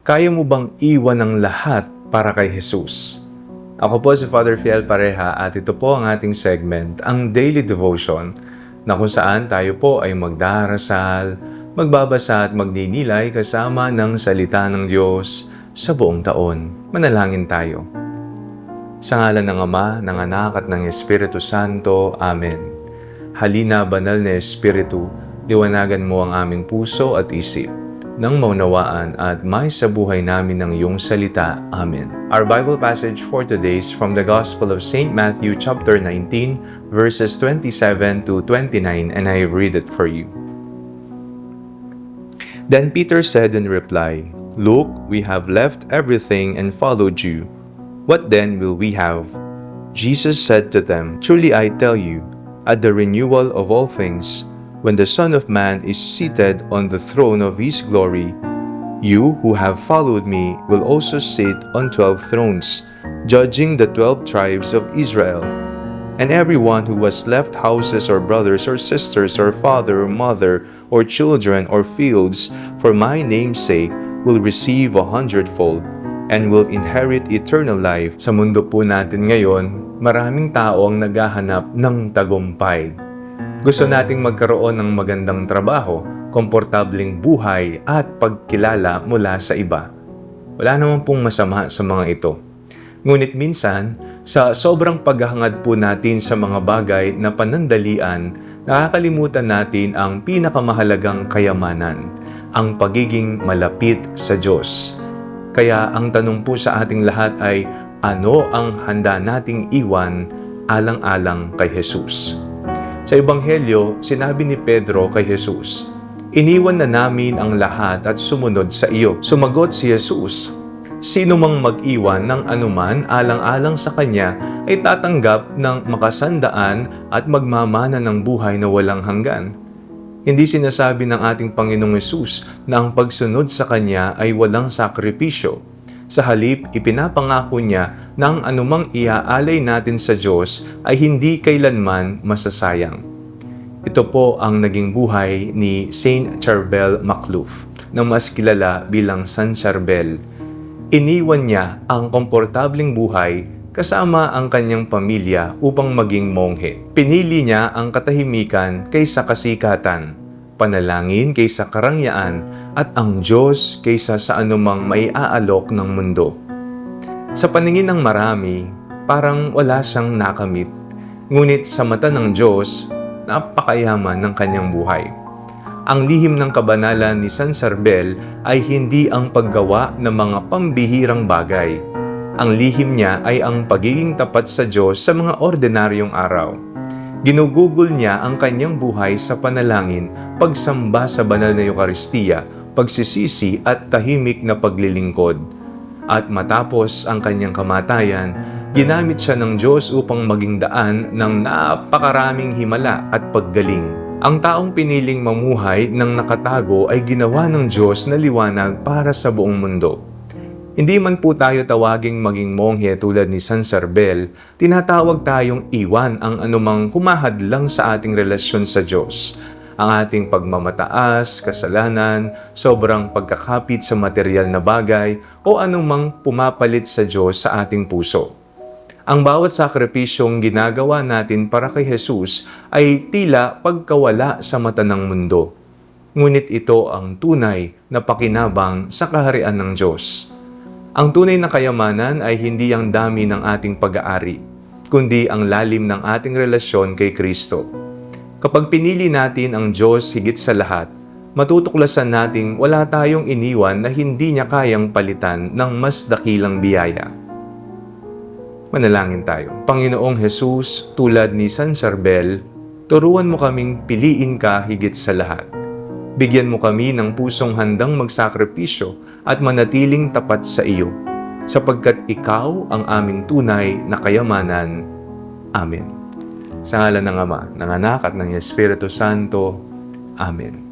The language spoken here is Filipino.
Kaya mo bang iwan ang lahat para kay Jesus? Ako po si Father Fiel Pareha at ito po ang ating segment, ang Daily Devotion, na kung saan tayo po ay magdarasal, magbabasa at magninilay kasama ng salita ng Diyos sa buong taon. Manalangin tayo. Sa ngalan ng Ama, ng Anak at ng Espiritu Santo. Amen. Halina, banal na Espiritu, liwanagan mo ang aming puso at isip, nang maunawaan at may sa buhay namin ng iyong salita. Amen. Our Bible passage for today is from the Gospel of St. Matthew chapter 19, verses 27 to 29, and I read it for you. Then Peter said in reply, "Look, we have left everything and followed you. What then will we have?" Jesus said to them, "Truly I tell you, at the renewal of all things, when the Son of Man is seated on the throne of his glory, you who have followed me will also sit on 12 thrones, judging the 12 tribes of Israel. And everyone who has left houses or brothers or sisters or father or mother or children or fields for my name's sake will receive 100-fold and will inherit eternal life." Sa mundo po natin ngayon, maraming tao ang naghahanap ng tagumpay. Gusto nating magkaroon ng magandang trabaho, komportableng buhay at pagkilala mula sa iba. Wala naman pong masama sa mga ito. Ngunit minsan, sa sobrang paghahangad po natin sa mga bagay na panandalian, nakakalimutan natin ang pinakamahalagang kayamanan, ang pagiging malapit sa Diyos. Kaya ang tanong po sa ating lahat ay, ano ang handa nating iwan alang-alang kay Jesus? Sa Ebanghelyo, sinabi ni Pedro kay Jesus, "Iniwan na namin ang lahat at sumunod sa iyo." Sumagot si Jesus, "Sino mang mag-iwan ng anuman alang-alang sa kanya ay tatanggap ng makasandaan at magmamana ng buhay na walang hanggan." Hindi sinasabi ng ating Panginoong Hesus na ang pagsunod sa Kanya ay walang sakripisyo. Sa halip, ipinapangako niya na ang anumang iaalay natin sa Diyos ay hindi kailanman masasayang. Ito po ang naging buhay ni Saint Charbel Makhlouf, na mas kilala bilang San Charbel. Iniwan niya ang komportableng buhay kasama ang kanyang pamilya upang maging monghe. Pinili niya ang katahimikan kaysa kasikatan, panalangin kaysa karangyaan, at ang Diyos kaysa sa anumang maiaalok ng mundo. Sa paningin ng marami, parang wala siyang nakamit. Ngunit sa mata ng Diyos, napakayaman ng kanyang buhay. Ang lihim ng kabanalan ni San Charbel ay hindi ang paggawa ng mga pambihirang bagay. Ang lihim niya ay ang pagiging tapat sa Diyos sa mga ordinaryong araw. Ginugugol niya ang kanyang buhay sa panalangin, pagsamba sa banal na Eucharistia, pagsisisi at tahimik na paglilingkod. At matapos ang kanyang kamatayan, ginamit siya ng Diyos upang maging daan ng napakaraming himala at paggaling. Ang taong piniling mamuhay ng nakatago ay ginawa ng Diyos na liwanag para sa buong mundo. Hindi man po tayo tawaging maging monghe tulad ni San Charbel, tinatawag tayong iwan ang anumang humahadlang sa ating relasyon sa Diyos. Ang ating pagmamataas, kasalanan, sobrang pagkakapit sa material na bagay, o anumang pumapalit sa Diyos sa ating puso. Ang bawat sakripisyong ginagawa natin para kay Jesus ay tila pagkawala sa mata ng mundo. Ngunit ito ang tunay na pakinabang sa kaharian ng Diyos. Ang tunay na kayamanan ay hindi ang dami ng ating pag-aari, kundi ang lalim ng ating relasyon kay Kristo. Kapag pinili natin ang Diyos higit sa lahat, matutuklasan nating wala tayong iniwan na hindi niya kayang palitan ng mas dakilang biyaya. Manalangin tayo. Panginoong Jesus, tulad ni San Charbel, turuan mo kaming piliin ka higit sa lahat. Bigyan mo kami ng pusong handang magsakripisyo at manatiling tapat sa iyo, sapagkat ikaw ang aming tunay na kayamanan. Amen. Sa ngalan ng Ama, ng Anak at ng Espiritu Santo. Amen.